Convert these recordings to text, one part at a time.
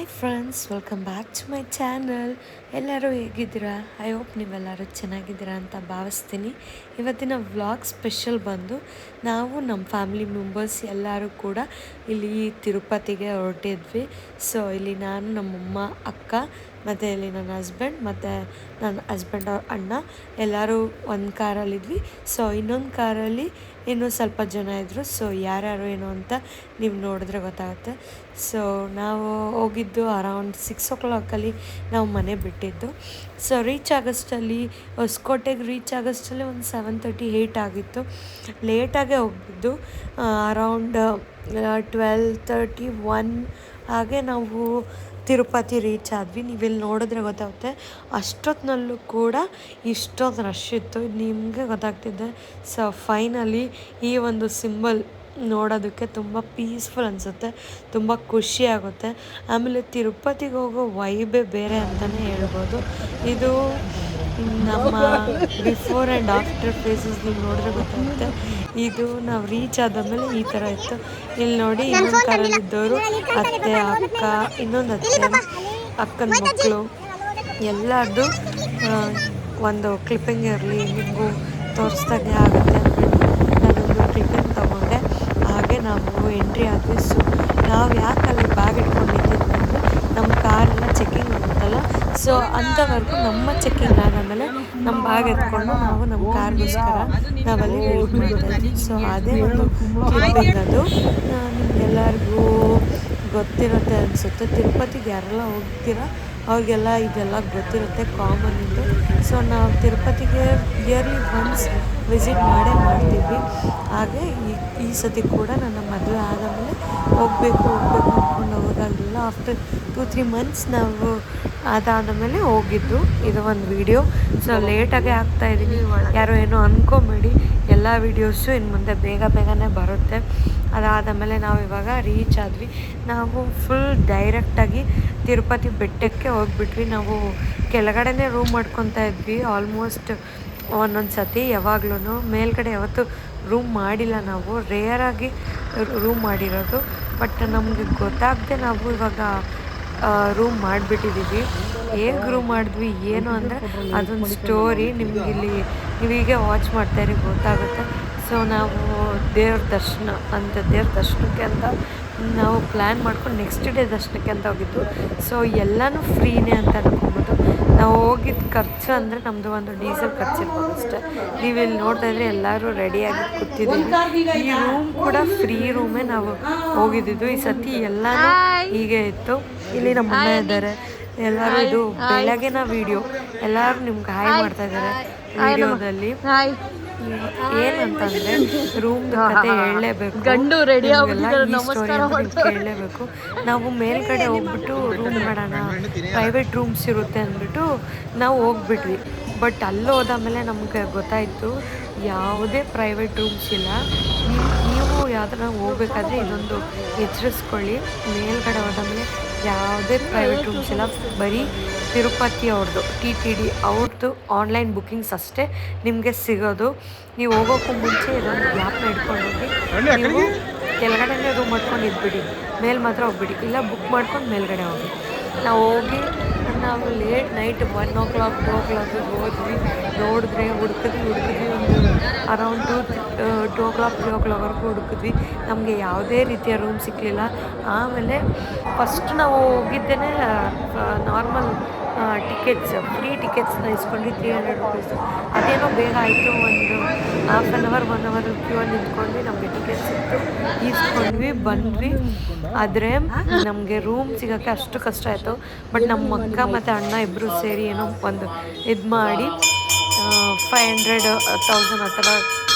Hi friends, welcome back to my channel. ಎಲ್ಲರೂ ಹೇಗಿದ್ದೀರಾ? I hope ನೀವೆಲ್ಲರೂ ಚೆನ್ನಾಗಿದ್ದೀರಾ ಅಂತ ಭಾವಿಸ್ತೀನಿ. ಇವತ್ತಿನ ವ್ಲಾಗ್ ಸ್ಪೆಷಲ್ ಬಂದು ನಾವು ನಮ್ಮ ಫ್ಯಾಮಿಲಿ ಮೆಂಬರ್ಸ್ ಎಲ್ಲರೂ ಕೂಡ ಇಲ್ಲಿ ತಿರುಪತಿಗೆ ಹೊರಟಿದ್ವಿ. ಸೊ ಇಲ್ಲಿ ನಾನು, ನಮ್ಮಮ್ಮ, ಅಕ್ಕ ಮತ್ತು ಇಲ್ಲಿ ನನ್ನ ಹಸ್ಬೆಂಡ್ ಮತ್ತು ನನ್ನ ಹಸ್ಬೆಂಡ್ ಅವ್ರ ಅಣ್ಣ ಎಲ್ಲರೂ ಒಂದು ಕಾರಲ್ಲಿದ್ವಿ. ಸೊ ಇನ್ನೊಂದು ಕಾರಲ್ಲಿ ಇನ್ನೂ ಸ್ವಲ್ಪ ಜನ ಇದ್ದರು. ಸೊ ಯಾರ್ಯಾರು ಏನು ಅಂತ ನೀವು ನೋಡಿದ್ರೆ ಗೊತ್ತಾಗುತ್ತೆ. ಸೊ ನಾವು ಹೋಗಿದ್ದು ಅರೌಂಡ್ 6 o'clock ನಾವು ಮನೆ ಬಿಟ್ಟಿದ್ದು. ಸೊ ರೀಚ್ ಆಗಷ್ಟಲ್ಲಿ ಹೊಸಕೋಟೆಗೆ ರೀಚ್ ಆಗಷ್ಟಲ್ಲಿ ಒಂದು 7:30 ಆಗಿತ್ತು. ಲೇಟಾಗೇ ಹೋಗಿದ್ದು. ಅರೌಂಡ್ 12:30 ಹಾಗೆ ನಾವು ತಿರುಪತಿ ರೀಚ್ ಆದ್ವಿ. ನೀವಿಲ್ಲಿ ನೋಡಿದ್ರೆ ಗೊತ್ತಾಗುತ್ತೆ, ಅಷ್ಟೊತ್ತಿನಲ್ಲೂ ಕೂಡ ಇಷ್ಟೊಂದು ರಶ್ ಇತ್ತು, ನಿಮಗೆ ಗೊತ್ತಾಗ್ತಿದೆ. ಸೊ ಫೈನಲಿ ಈ ಒಂದು ಸಿಂಬಲ್ ನೋಡೋದಕ್ಕೆ ತುಂಬ ಪೀಸ್ಫುಲ್ ಅನಿಸುತ್ತೆ, ತುಂಬ ಖುಷಿ ಆಗುತ್ತೆ. ಆಮೇಲೆ ತಿರುಪತಿಗೆ ಹೋಗೋ ವೈಬೇ ಬೇರೆ ಅಂತಲೇ ಹೇಳ್ಬೋದು. ಇದು ನಮ್ಮ ಬಿಫೋರ್ ಆ್ಯಂಡ್ ಆಫ್ಟರ್ ಫೇಸಸ್ ನೀವು ನೋಡಿದ್ರೆ ಗೊತ್ತಾಗುತ್ತೆ. ಇದು ನಾವು ರೀಚ್ ಆದಮೇಲೆ ಈ ಥರ ಇತ್ತು. ಇಲ್ಲಿ ನೋಡಿ, ಇನ್ನೊಂದು ಕಾರಲ್ಲಿದ್ದವರು ಅತ್ತೆ, ಅಕ್ಕ, ಇನ್ನೊಂದು ಅತ್ತೆ, ಅಕ್ಕನ ಮಕ್ಕಳು ಎಲ್ಲರದ್ದು ಒಂದು ಕ್ಲಿಪ್ಪಿಂಗ್ ಇರಲಿ, ನಿಮಗೂ ತೋರಿಸ್ದಾಗೆ ಆಗುತ್ತೆ ಅಂದ್ಬಿಟ್ಟು ನಾನೊಂದು ಕ್ಲಿಪ್ಪಿಂಗ್ ತೊಗೊಂಡೆ. ಹಾಗೆ ನಾವು ಎಂಟ್ರಿ ಆದ್ವಿ. ಸೊ ನಾವು ಯಾಕೆ ಅಲ್ಲಿ ಬ್ಯಾಗ್ ಇಟ್ಕೊಂಡಿದ್ವಿ ಅಂದರೆ ನಮ್ಮ ಕಾರೆಲ್ಲ ಚೆಕ್ಕಿಂಗ್ ಆಗುತ್ತಲ್ಲ, ಸೊ ಅಂಥವರೆಗೂ ನಮ್ಮ ಚೆಕ್ಕಿಂಗ್ ಆದಮೇಲೆ ನಮ್ಮ ಬ್ಯಾಗ್ ಎತ್ಕೊಂಡು ನಾವು ನಮ್ಮ ಕಾರ್ಗೋಸ್ಕರ ನಾವಲ್ಲಿ ವೆಯ್ಟ್ ಮಾಡ್ತಾಯಿದ್ವಿ. ಸೊ ಅದೇ ಒಂದು ಕ್ಲಿಪ್ಪಿಂಗ್ ಅದು. ನಿಮಗೆಲ್ಲರಿಗೂ ಗೊತ್ತಿರುತ್ತೆ ಅನಿಸುತ್ತೆ, ತಿರುಪತಿಗೆ ಯಾರೆಲ್ಲ ಹೋಗ್ತೀರಾ ಅವ್ರಿಗೆಲ್ಲ ಇದೆಲ್ಲ ಗೊತ್ತಿರುತ್ತೆ, ಕಾಮನ್ ಇದು. ಸೊ ನಾವು ತಿರುಪತಿಗೆ ಇಯರ್ಲಿ ಒನ್ಸ್ ವಿಸಿಟ್ ಮಾಡ್ತೀವಿ. ಹಾಗೆ ಈ ಸತಿ ಕೂಡ ನನ್ನ ಮದುವೆ ಆದಮೇಲೆ ಹೋಗಬೇಕು ಅಂದ್ಕೊಂಡು ಹೋದಾಗಲಿಲ್ಲ. ಆಫ್ಟರ್ 2-3 ಮಂತ್ಸ್ ನಾವು ಅದಾದಮೇಲೆ ಹೋಗಿದ್ದು. ಇದು ಒಂದು ವಿಡಿಯೋ. ಸೊ ಲೇಟಾಗೆ ಹಾಕ್ತಾಯಿದ್ದೀನಿ, ಯಾರು ಏನೋ ಅಂದ್ಕೊಬೇಡಿ. ಎಲ್ಲ ವೀಡಿಯೋಸು ಇನ್ನು ಮುಂದೆ ಬೇಗನೆ ಬರುತ್ತೆ. ಅದಾದ ಮೇಲೆ ನಾವು ಇವಾಗ ರೀಚ್ ಆದ್ವಿ. ನಾವು ಫುಲ್ ಡೈರೆಕ್ಟಾಗಿ ತಿರುಪತಿ ಬೆಟ್ಟಕ್ಕೆ ಹೋಗ್ಬಿಟ್ವಿ. ನಾವು ಕೆಳಗಡೆನೇ ರೂಮ್ ಮಾಡ್ಕೊತಾ ಇದ್ವಿ ಆಲ್ಮೋಸ್ಟ್ ಒಂದೊಂದು ಸತಿ. ಯಾವಾಗ್ಲೂ ಮೇಲ್ಗಡೆ ಯಾವತ್ತೂ ರೂಮ್ ಮಾಡಿಲ್ಲ, ನಾವು ರೇರಾಗಿ ರೂಮ್ ಮಾಡಿರೋದು. ಬಟ್ ನಮಗೆ ಗೊತ್ತಾಗದೆ ನಾವು ಇವಾಗ ರೂಮ್ ಮಾಡಿಬಿಟ್ಟಿದ್ದೀವಿ. ಹೇಗೆ ರೂಮ್ ಮಾಡಿದ್ವಿ ಏನು ಅಂದರೆ ಅದೊಂದು ಸ್ಟೋರಿ ನಿಮ್ಗೆ ಇಲ್ಲಿ ನೀವೀಗೆ ವಾಚ್ ಮಾಡ್ತಾಯಿರಿ, ಗೊತ್ತಾಗುತ್ತೆ. ಸೊ ನಾವು ದೇವ್ರ ದರ್ಶನಕ್ಕೆ ಅಂತ ನಾವು ಪ್ಲ್ಯಾನ್ ಮಾಡ್ಕೊಂಡು ನೆಕ್ಸ್ಟ್ ಡೇ ದರ್ಶನಕ್ಕೆ ಅಂತ ಹೋಗಿದ್ದು. ಸೊ ಎಲ್ಲನೂ ಫ್ರೀನೇ ಅಂತ ಅನ್ಕೊಬೋದು. ನಾವು ಹೋಗಿದ್ದು ಖರ್ಚು ಅಂದರೆ ನಮ್ಮದು ಒಂದು ಡೀಸೆಲ್ ಖರ್ಚಿರ್ಬೋದು ಅಷ್ಟೇ. ನೀವು ಇಲ್ಲಿ ನೋಡ್ತಾ ಇದ್ರೆ ಎಲ್ಲರೂ ರೆಡಿಯಾಗಿ ಕೂತಿದ್ದೀವಿ. ಈ ರೂಮ್ ಕೂಡ ಫ್ರೀ ರೂಮೇ ನಾವು ಹೋಗಿದ್ದಿದ್ದು. ಈ ಸತಿ ಎಲ್ಲನೂ ಹೀಗೆ ಇತ್ತು. ಇಲ್ಲಿ ನಮ್ಮ ಅಣ್ಣ ಇದ್ದಾರೆ, ಎಲ್ಲರೂ ಇದು ಬೆಳಗಿನ ವಿಡಿಯೋ. ಎಲ್ಲರೂ ನಿಮ್ಗೆ ಹಾಯ್ ಮಾಡ್ತಾ ಇದ್ದಾರೆ ವಿಡಿಯೋದಲ್ಲಿ. ಏನಂತಂದರೆ ರೂಮ್ದು ಕತೆ ಹೇಳಲೇಬೇಕು, ಗಂಡು ರೆಡಿ ಈ ಸ್ಟೋರಿ ಅಂತ ಹೇಳಲೇಬೇಕು. ನಾವು ಮೇಲ್ಗಡೆ ಹೋಗ್ಬಿಟ್ಟು ರೂಮ್ ಮಾಡೋಣ, ಪ್ರೈವೇಟ್ ರೂಮ್ಸ್ ಇರುತ್ತೆ ಅಂದ್ಬಿಟ್ಟು ನಾವು ಹೋಗ್ಬಿಟ್ವಿ. ಬಟ್ ಅಲ್ಲಿ ಹೋದಾಮೇಲೆ ನಮಗೆ ಗೊತ್ತಾಯಿತು ಯಾವುದೇ ಪ್ರೈವೇಟ್ ರೂಮ್ಸ್ ಇಲ್ಲ. ನೀವು ಯಾವ್ದಾರ ಹೋಗ್ಬೇಕಾದ್ರೆ ಇದೊಂದು ಎಚ್ಚರಿಸ್ಕೊಳ್ಳಿ. ಮೇಲ್ಗಡೆ ಹೋದಾಮೇಲೆ ಯಾವುದೇ ಪ್ರೈವೇಟ್ ರೂಮ್ಸ್ ಇಲ್ಲ, ಬರೀ ತಿರುಪತಿ ಅವ್ರದ್ದು TTD ಅವ್ರದ್ದು ಆನ್ಲೈನ್ ಬುಕ್ಕಿಂಗ್ಸ್ ಅಷ್ಟೇ ನಿಮಗೆ ಸಿಗೋದು. ನೀವು ಹೋಗೋಕ್ಕೂ ಮುಂಚೆ ಇದೊಂದು ಗ್ಯಾಪ್ನ ಇಟ್ಕೊಂಡು ಹೋಗಿ, ನೀವು ಕೆಳಗಡೆನೇ ರೂಮ್ ಮಾಡ್ಕೊಂಡು ಇದ್ಬಿಡಿ, ಮೇಲೆ ಮಾತ್ರ ಹೋಗ್ಬಿಡಿ, ಇಲ್ಲ ಬುಕ್ ಮಾಡ್ಕೊಂಡು ಮೇಲ್ಗಡೆ ಹೋಗಿ. ನಾವು ಲೇಟ್ ನೈಟ್ 1 o'clock 2 o'clock ಹೋದ್ವಿ. ನೋಡಿದ್ರೆ ಹುಡುಕಿದ್ವಿ ಒಂದು ಅರೌಂಡ್ 2 o'clock 3 o'clockವರೆಗೂ ಹುಡುಕಿದ್ವಿ. ನಮಗೆ ಯಾವುದೇ ರೀತಿಯ ರೂಮ್ ಸಿಕ್ಕಲಿಲ್ಲ. ಆಮೇಲೆ ಫಸ್ಟ್ ನಾವು ಹೋಗಿದ್ದೇನೆ ನಾರ್ಮಲ್ ಟಿಕೆಟ್ಸ್, ಫ್ರೀ ಟಿಕೆಟ್ಸ್ನ ಇಸ್ಕೊಂಡ್ವಿ, 300 rupees. ಅದೇನೋ ಬೇಗ ಆಯಿತು, ಒಂದು ½ an hour 1 hour ಕ್ಯೂ ಅಲ್ಲಿ ನಿಂತ್ಕೊಂಡ್ವಿ. ನಮಗೆ ಟಿಕೆಟ್ ಸಿಕ್ತು, ಈಸ್ಕೊಂಡ್ವಿ, ಬಂದ್ವಿ. ಆದರೆ ನಮಗೆ ರೂಮ್ ಸಿಗೋಕ್ಕೆ ಅಷ್ಟು ಕಷ್ಟ ಆಯಿತು. ಬಟ್ ನಮ್ಮ ಅಕ್ಕ ಮತ್ತು ಅಣ್ಣ ಇಬ್ಬರು ಸೇರಿ ಏನೋ ಒಂದು ಇದು ಮಾಡಿ 500-1000 ಆ ಥರ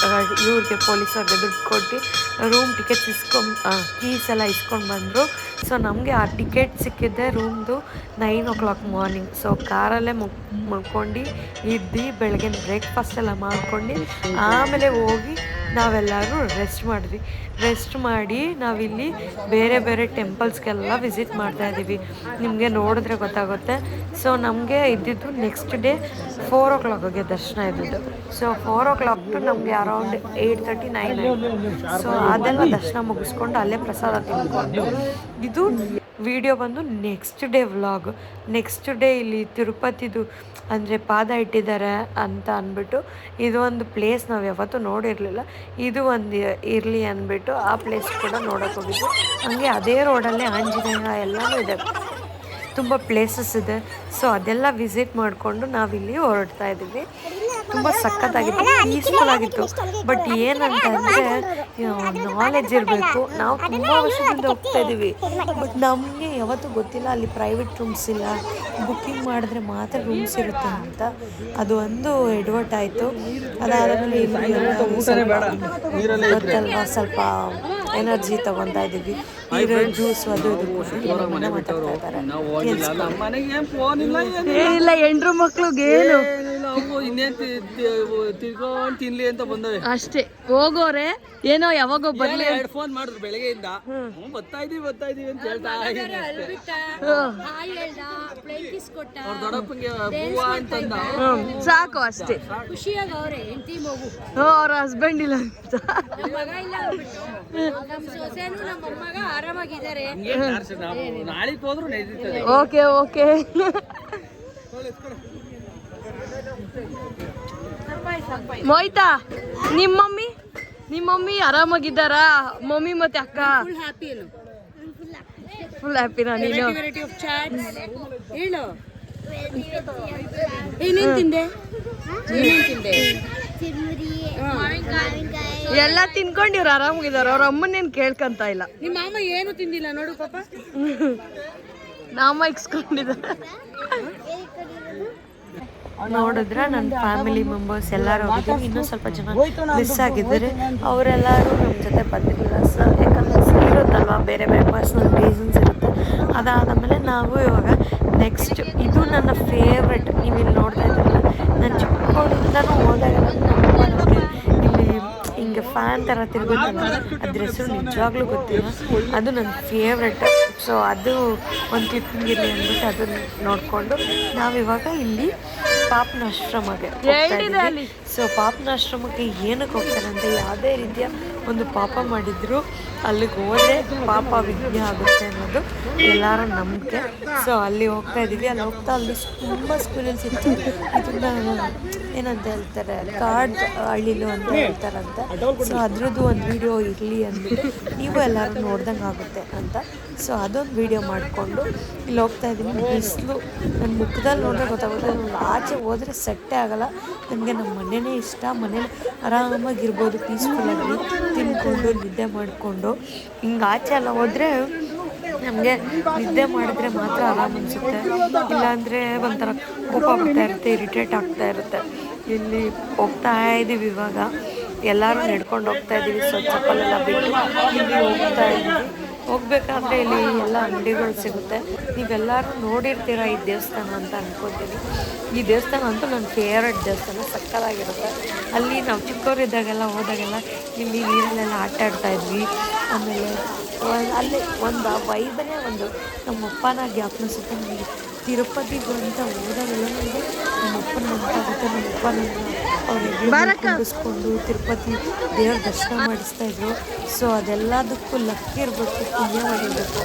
ಇವ್ರಿಗೆ ಪೊಲೀಸವ್ರಿಗೆ ದುಡ್ಡು ಕೊಟ್ಟು ರೂಮ್ ಟಿಕೆಟ್ಸ್ ಕೀಸ್ ಎಲ್ಲ ಇಸ್ಕೊಂಡು ಬಂದರು. ಸೊ ನಮಗೆ ಆ ಟಿಕೆಟ್ ಸಿಕ್ಕಿದ್ದೆ ರೂಮ್ದು 9 o'clock ಮಾರ್ನಿಂಗ್. ಸೊ ಕಾರಲ್ಲೇ ಮಲ್ಕೊಂಡು ಇದ್ದು ಬೆಳಗ್ಗೆ ಬ್ರೇಕ್ಫಾಸ್ಟ್ ಎಲ್ಲ ಮಾಡ್ಕೊಂಡು ಆಮೇಲೆ ಹೋಗಿ ನಾವೆಲ್ಲರೂ ರೆಸ್ಟ್ ಮಾಡಿ ನಾವಿಲ್ಲಿ ಬೇರೆ ಟೆಂಪಲ್ಸ್ಗೆಲ್ಲ ವಿಸಿಟ್ ಮಾಡ್ತಾಯಿದ್ದೀವಿ. ನಿಮಗೆ ನೋಡಿದ್ರೆ ಗೊತ್ತಾಗುತ್ತೆ. ಸೊ ನಮಗೆ ಇದ್ದಿದ್ದು ನೆಕ್ಸ್ಟ್ ಡೇ 4 o'clockಗೆ ದರ್ಶನ ಇದ್ದಿದ್ದು. ಸೊ 4 o'clock ಟು ನಮಗೆ ಅರೌಂಡ್ 8:30-9 ಆಯಿತು. ಸೊ ಅದೆಲ್ಲ ದರ್ಶನ ಮುಗಿಸ್ಕೊಂಡು ಅಲ್ಲೇ ಪ್ರಸಾದ ತಿನ್ಕೊಂಡು ಇದು ವಿಡಿಯೋ ಬಂದು next day vlog. Next day ಇಲ್ಲಿ ತಿರುಪತಿದು ಅಂದರೆ ಪಾದ ಇಟ್ಟಿದ್ದಾರೆ ಅಂತ ಅಂದ್ಬಿಟ್ಟು ಇದು ಒಂದು ಪ್ಲೇಸ್ ನಾವು ಯಾವತ್ತೂ ನೋಡಿರಲಿಲ್ಲ, ಇದು ಒಂದು ಇರಲಿ ಅಂದ್ಬಿಟ್ಟು ಆ ಪ್ಲೇಸ್ ಕೂಡ ನೋಡೋಕೆ ಹೋಗಿದ್ವಿ. ಹಾಗೆ ಅದೇ ರೋಡಲ್ಲೇ ಆಂಜನೇಯ ಎಲ್ಲನೂ ಇದೆ, ತುಂಬ ಪ್ಲೇಸಸ್ ಇದೆ. ಸೊ ಅದೆಲ್ಲ ವಿಸಿಟ್ ಮಾಡಿಕೊಂಡು ನಾವಿಲ್ಲಿ ಹೊರಡ್ತಾ ಇದ್ದೀವಿ. ತುಂಬ ಸಖತ್ತಾಗಿತ್ತು, ಪೀಸ್ಫುಲ್ ಆಗಿತ್ತು. ಬಟ್ ಏನಂತಂದರೆ ನಾಲೆಜ್ ಇರಬೇಕು. ನಾವು ತುಂಬ ವರ್ಷದಿಂದ ಹೋಗ್ತಾ ಇದ್ದೀವಿ, ಬಟ್ ನಮಗೆ ಯಾವತ್ತೂ ಗೊತ್ತಿಲ್ಲ ಅಲ್ಲಿ ಪ್ರೈವೇಟ್ ರೂಮ್ಸ್ ಇಲ್ಲ, ಬುಕ್ಕಿಂಗ್ ಮಾಡಿದ್ರೆ ಮಾತ್ರ ರೂಮ್ಸ್ ಇರುತ್ತೆ ಅಂತ. ಅದು ಒಂದು ಎಡವಟ್ ಆಯಿತು. ಅದಾದಮೇಲೆ ಇಲ್ಲಿ ಗೊತ್ತಲ್ವಾ ಸ್ವಲ್ಪ ಎನರ್ಜಿ ತಗೊತಾ ಇದ್ದೀವಿ. ನೀರು ಜ್ಯೂಸ್ ಅದು ಇದು ಕೊಟ್ಟು ಮಾತಾಡ್ತಾ ಇದ್ದಾರೆ. ಏನಿಲ್ಲ, ಹೆಂಡ್ರು ಮಕ್ಳಿಗೆ ಏನು ತಿರ್ಕೊಂಡು ತಿನ್ಲಿ ಅಂತ ಬಂದವೆ ಅಷ್ಟೇ. ಹೋಗೋರೆ ಏನೋ ಯಾವಾಗೋ ಬರ್ಲಿ ಫೋನ್ ಮಾಡಿದ್ರು ಬೆಳಗ್ಗೆಯಿಂದ, ಬರ್ತಾ ಇದೀವಿ ಅಂತ ಹೇಳ್ತಾ ಅವ್ರ ದೊಡ್ಡಪ್ಪಂಗೆ ಹೂವ ಅಂತಂದ. ಸಾಕು ಅಷ್ಟೇ. ಅವ್ರ ಹಸ್ಬೆಂಡ್ ಇಲ್ಲ ಅಂತ ನಾಳೆಗೆ ಹೋದ್ರು ನಡೀತದೆ. Okay okay. ಮೋಯ್ತಾ ನಿಮ್ಮ ಮಮ್ಮಿ ಆರಾಮಾಗಿದ್ದಾರಾ? ಮಮ್ಮಿ ಮತ್ತೆ ಅಕ್ಕ ಫುಲ್ ಹ್ಯಾಪಿನಾ? ನೀನು ಏನೇನ್ ತಿಂದೆ? ಎಲ್ಲ ತಿನ್ಕೊಂಡಿವ್ರು ಆರಾಮಾಗಿದಾರ. ಅವ್ರ ಅಮ್ಮನೇನು ಕೇಳ್ಕಂತ ಇಲ್ಲ. ನಿಮ್ಮ ಮಾಮ ಏನು ತಿಂದಿಲ್ಲ ನೋಡು ಪಾಪ. ನಾಮ ಇಕ್ಸ್ಕೊಂಡಿದ್ದಾರೆ. ನೋಡಿದ್ರೆ ನನ್ನ ಫ್ಯಾಮಿಲಿ ಮೆಂಬರ್ಸ್ ಎಲ್ಲರೂ ಹೋಗಿದ್ದೀವಿ. ಇನ್ನೂ ಸ್ವಲ್ಪ ಜನ ಮಿಸ್ ಆಗಿದ್ದಾರೆ, ಅವರೆಲ್ಲರೂ ನಮ್ಮ ಜೊತೆ ಬಂದಿರಲಿಲ್ಲ. ಸರ್ ಯಾಕಂದರೆ ಇರುತ್ತಲ್ವ, ಬೇರೆ ಬೇರೆ ಪರ್ಸ್ನಲ್ ರೀಸನ್ಸ್ ಇರುತ್ತೆ. ಅದಾದಮೇಲೆ ನಾವು ಇವಾಗ ನೆಕ್ಸ್ಟ್, ಇದು ನನ್ನ ಫೇವ್ರೆಟ್. ನೀವು ಇಲ್ಲಿ ನೋಡ್ತಾ ಇದ್ದೀರಲ್ಲ, ನಾನು ಚಿಕ್ಕವಳಿಂದನೂ ಹೋದಾಗೆಲ್ಲ ನಮಗೆ ಇಲ್ಲಿ ಹಿಂಗೆ ಫ್ಯಾನ್ ಥರ ತಿರುಗುತ್ತಲ್ಲ, ಅದ್ರ ಹೆಸರು ನಿಜವಾಗ್ಲೂ ಗೊತ್ತಿಲ್ಲ. ಅದು ನನ್ನ ಫೇವ್ರೆಟ್. ಸೊ ಅದು ಒಂದು ಕ್ಲಿಪ್ಪಿಂಗಿರಲಿ ಅಂದ್ಬಿಟ್ಟು ಅದನ್ನು ನೋಡಿಕೊಂಡು ನಾವಿವಾಗ ಇಲ್ಲಿ ಪಾಪನಾಶ್ರಮಕ್ಕೆ ಹೋಗ್ತಾ ಇದ್ದೀವಿ. ಸೊ ಪಾಪನಾಶ್ರಮಕ್ಕೆ ಏನಕ್ಕೆ ಹೋಗ್ತಾರೆ ಅಂತ, ಯಾವುದೇ ರೀತಿಯ ಒಂದು ಪಾಪ ಮಾಡಿದ್ರು ಅಲ್ಲಿಗೆ ಹೋದರೆ ಪಾಪ ವಿಘ್ನ ಆಗುತ್ತೆ ಅನ್ನೋದು ಎಲ್ಲರ ನಂಬಿಕೆ. ಸೊ ಅಲ್ಲಿ ಹೋಗ್ತಾ ಇದ್ದೀವಿ. ಅಲ್ಲಿ ಹೋಗ್ತಾ ಅಲ್ಲಿ ತುಂಬ ಸ್ಕೂಲಲ್ಲಿ ಸಿಕ್ತು. ಇದನ್ನ ಏನಂತ ಹೇಳ್ತಾರೆ, ಕಾರ್ಡ್ ಹಳ್ಳಿಲು ಅಂತ ಹೇಳ್ತಾರಂತೆ. ಸೊ ಅದ್ರದ್ದು ಒಂದು ವಿಡಿಯೋ ಇರಲಿ ಅಂದ್ಬಿಟ್ಟು ನೀವು ಎಲ್ಲರೂ ನೋಡ್ದಂಗೆ ಆಗುತ್ತೆ ಅಂತ. ಸೊ ಅದೊಂದು ವಿಡಿಯೋ ಮಾಡಿಕೊಂಡು ಇಲ್ಲಿ ಹೋಗ್ತಾ ಇದ್ದೀನಿ. ಬಿಸಿಲು ನನ್ನ ಮುಖದಲ್ಲಿ ನೋಡಿದ್ರೆ ಗೊತ್ತಾಗುತ್ತೆ. ನಾನು ಆಚೆ ಹೋದರೆ ಸೆಟ್ಟೇ ಆಗೋಲ್ಲ. ನನಗೆ ನಮ್ಮ ಮನೆಯೇ ಇಷ್ಟ. ಮನೇಲಿ ಆರಾಮಾಗಿರ್ಬೋದು, ಪೀಸ್ಫುಲ್ಲಾಗಿ ತಿಂದ್ಕೊಂಡು ನಿದ್ದೆ ಮಾಡಿಕೊಂಡು. ಹಿಂಗೆ ಆಚೆ ಎಲ್ಲ ಹೋದರೆ ನಮಗೆ ನಿದ್ದೆ ಮಾಡಿದ್ರೆ ಮಾತ್ರ ಆರಾಮ ಅನಿಸುತ್ತೆ, ಇಲ್ಲಾಂದರೆ ಒಂಥರ ಕೋಪ ಬರ್ತಾ ಇರುತ್ತೆ, ಇರಿಟೇಟ್ ಆಗ್ತಾ ಇರುತ್ತೆ. ಇಲ್ಲಿ ಹೋಗ್ತಾ ಇದ್ದೀವಿ, ಇವಾಗ ಎಲ್ಲರೂ ನಡ್ಕೊಂಡು ಹೋಗ್ತಾ ಇದ್ದೀವಿ. ಸೊ ಚಪ್ಪಲೆಲ್ಲ ಬಿಟ್ಟು ಇಲ್ಲಿ ಹೋಗ್ತಾ ಇದ್ದೀವಿ. ಹೋಗ್ಬೇಕಾದ್ರೆ ಇಲ್ಲಿ ಎಲ್ಲ ಅಂಗಡಿಗಳು ಸಿಗುತ್ತೆ. ನೀವೆಲ್ಲರೂ ನೋಡಿರ್ತೀರ ಈ ದೇವಸ್ಥಾನ ಅಂತ ಅಂದ್ಕೊತೀನಿ. ಈ ದೇವಸ್ಥಾನ ಅಂತೂ ನನ್ನ ಫೇವ್ರೆಟ್ ದೇವಸ್ಥಾನ, ಸಕ್ಕತ್ತಾಗಿರುತ್ತೆ. ಅಲ್ಲಿ ನಾವು ಚಿಕ್ಕವರಿದ್ದಾಗೆಲ್ಲ ಹೋದಾಗೆಲ್ಲ ಇಲ್ಲಿ ನೀರಲ್ಲೆಲ್ಲ ಆಟ ಆಡ್ತಾಯಿದ್ವಿ. ಆಮೇಲೆ ಅಲ್ಲಿ ಒಂದು ವೈಬನೇ ಒಂದು ನಮ್ಮಪ್ಪನ ಜ್ಞಾಪನಿಸುತ್ತೆ ನನಗೆ. ತಿರುಪತಿಗೂ ಅಂತ ಹೋದಾಗೆಲ್ಲ ನನಗೆ ನಮ್ಮಪ್ಪನ ನೆನಪಾಗುತ್ತೆ. ನಮ್ಮಪ್ಪ ಅವ್ರಿಗೆ ಕುಂಡಿಸ್ಕೊಂಡು ತಿರುಪತಿ ದೇವ್ರ ದರ್ಶನ ಮಾಡಿಸ್ತಾಯಿದ್ರು. ಸೊ ಅದೆಲ್ಲದಕ್ಕೂ ಲಕ್ ಇರಬೇಕು, ಪುಣ್ಯ ಮಾಡಿರಬೇಕು.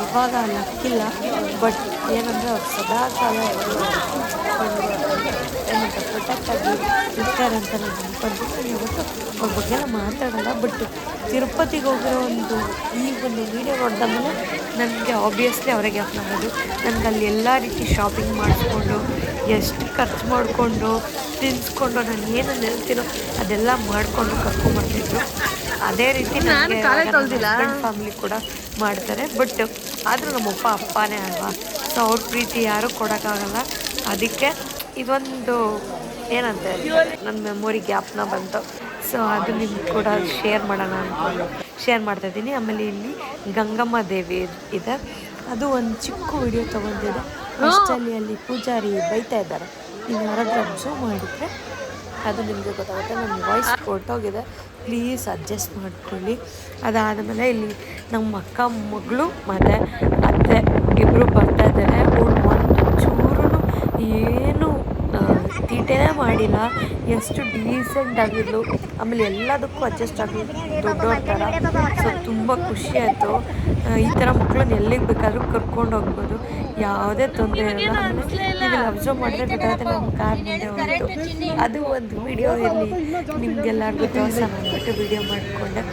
ಇವಾಗ ಲಕ್ಕಿಲ್ಲ, ಬಟ್ ಏನಂದರೆ ಅವ್ರು ಸದಾ ಕಾಲ ಏನಂತ ಪ್ರೊಟೆಕ್ಟ್ ಆಗಿ ಇರ್ತಾರೆ ಅಂತ ನಾನು ಅಂದ್ಕೊಂಡು ಇವತ್ತು ಅವ್ರ ಬಗ್ಗೆ ಎಲ್ಲ ಮಾತಾಡೋಲ್ಲ. ಬಟ್ ತಿರುಪತಿಗೆ ಹೋಗಿರೋ ಈ ಒಂದು ವೀಡಿಯೋ ನೋಡಿದಾದ್ಮೇಲೆ ನನಗೆ ಆಬ್ವಿಯಸ್ಲಿ ಅವರಿಗೆ ಅನ್ನೋದು. ನನಗೆ ಅಲ್ಲಿ ಎಲ್ಲ ರೀತಿ ಶಾಪಿಂಗ್ ಮಾಡಿಸ್ಕೊಂಡು, ಎಷ್ಟು ಖರ್ಚು ಮಾಡಿಕೊಂಡು, ತಿನ್ನಿಸ್ಕೊಂಡು, ನಾನು ಏನನ್ನು ಹೇಳ್ತೀನೋ ಅದೆಲ್ಲ ಮಾಡಿಕೊಂಡು ಕರ್ಕೊಂಡ್ಬರ್ತಿದ್ರು. ಅದೇ ರೀತಿ ನನಗೆ ಹಸ್ಬೆಂಡ್ ಫ್ಯಾಮಿಲಿ ಕೂಡ ಮಾಡ್ತಾರೆ. ಬಟ್ ಆದರೂ ನಮ್ಮಪ್ಪ ಅಪ್ಪನೇ ಅಲ್ವಾ, ಸೊ ಅವ್ರ ಪ್ರೀತಿ ಯಾರೂ ಕೊಡೋಕ್ಕಾಗಲ್ಲ. ಅದಕ್ಕೆ ಇದೊಂದು ಏನಂತ ನನ್ನ ಮೆಮೊರಿ ಜ್ಞಾಪನ ಬಂತು. ಸೊ ಅದು ನಿಮ್ಗೆ ಕೂಡ ಶೇರ್ ಮಾಡೋಣ ಅಂದ್ಕೊಂಡು ಶೇರ್ ಮಾಡ್ತಾಯಿದ್ದೀನಿ. ಆಮೇಲೆ ಇಲ್ಲಿ ಗಂಗಮ್ಮ ದೇವಿ ಇದೆ, ಅದು ಒಂದು ಚಿಕ್ಕ ವಿಡಿಯೋ ತೊಗೊಂಡಿದೆ. ಅಷ್ಟಲ್ಲಿ ಅಲ್ಲಿ ಪೂಜಾರಿ ಬೈತಾ ಇದ್ದಾರೆ. ನೀವು ಯಾರಾದರೂ ಅಬ್ಸರ್ವ್ ಮಾಡಿದರೆ ಅದು ನಿಮಗೆ ಗೊತ್ತಾಗುತ್ತೆ. ನನ್ನ ವಾಯ್ಸ್ ಹೊರಟೋಗಿದೆ, ಪ್ಲೀಸ್ ಅಡ್ಜಸ್ಟ್ ಮಾಡ್ಕೊಳ್ಳಿ. ಅದಾದಮೇಲೆ ಇಲ್ಲಿ ನಮ್ಮ ಅಕ್ಕ ಮಗಳು ಮತ್ತು ಅತ್ತೆ ಇಬ್ಬರು ಬರ್ತಾಯಿದ್ದಾರೆ. ಒಂದು ಚೂರು ಏನು ತೀಟೆನೇ ಮಾಡಿಲ್ಲ, ಎಷ್ಟು ಡೀಸೆಂಟ್ ಆಗಿದ್ಲು. ಆಮೇಲೆ ಎಲ್ಲದಕ್ಕೂ ಅಡ್ಜಸ್ಟ್ ಆಗಿ ದೊಡ್ಡವ್ರ ಥರ. ಸೊ ತುಂಬ ಖುಷಿ ಆಯಿತು. ಈ ಥರ ಮಕ್ಕಳನ್ನ ಎಲ್ಲಿಗೆ ಬೇಕಾದರೂ ಕರ್ಕೊಂಡು ಹೋಗ್ಬೋದು, ಯಾವುದೇ ತೊಂದರೆ ಇಲ್ಲ. ನೀವೆಲ್ಲ ಅಬ್ಸರ್ವ್ ಮಾಡಿದ್ರೆ ಬೇಕಾದ್ರೆ ನಮ್ಮ ಕಾರ್ ಮುಂದೆ ಹೋಗಿತ್ತು, ಅದು ಒಂದು ವಿಡಿಯೋ ಇರಲಿ ನಿಮಗೆಲ್ಲರಿಗೂ ತೋರ್ಸೋಣ ಅಂದ್ಬಿಟ್ಟು ವಿಡಿಯೋ ಮಾಡಿಕೊಂಡೆ.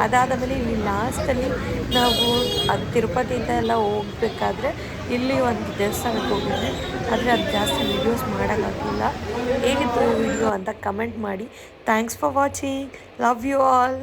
ಅದಾದಮೇಲೆ ಇಲ್ಲಿ ಲಾಸ್ಟಲ್ಲಿ ನಾವು ಅದು ತಿರುಪತಿಯಿಂದ ಎಲ್ಲ ಹೋಗ್ಬೇಕಾದ್ರೆ ಇಲ್ಲಿ ಒಂದು ದೇವಸ್ಥಾನಕ್ಕೆ ಹೋಗಿದ್ವಿ, ಆದರೆ ಅದು ಜಾಸ್ತಿ ವೀಡಿಯೋಸ್ ಮಾಡೋಕ್ಕಾಗಲಿಲ್ಲ. ಹೇಗಿತ್ತು ವಿಡಿಯೋ ಅಂತ ಕಮೆಂಟ್ ಮಾಡಿ. Thanks for watching, love you all.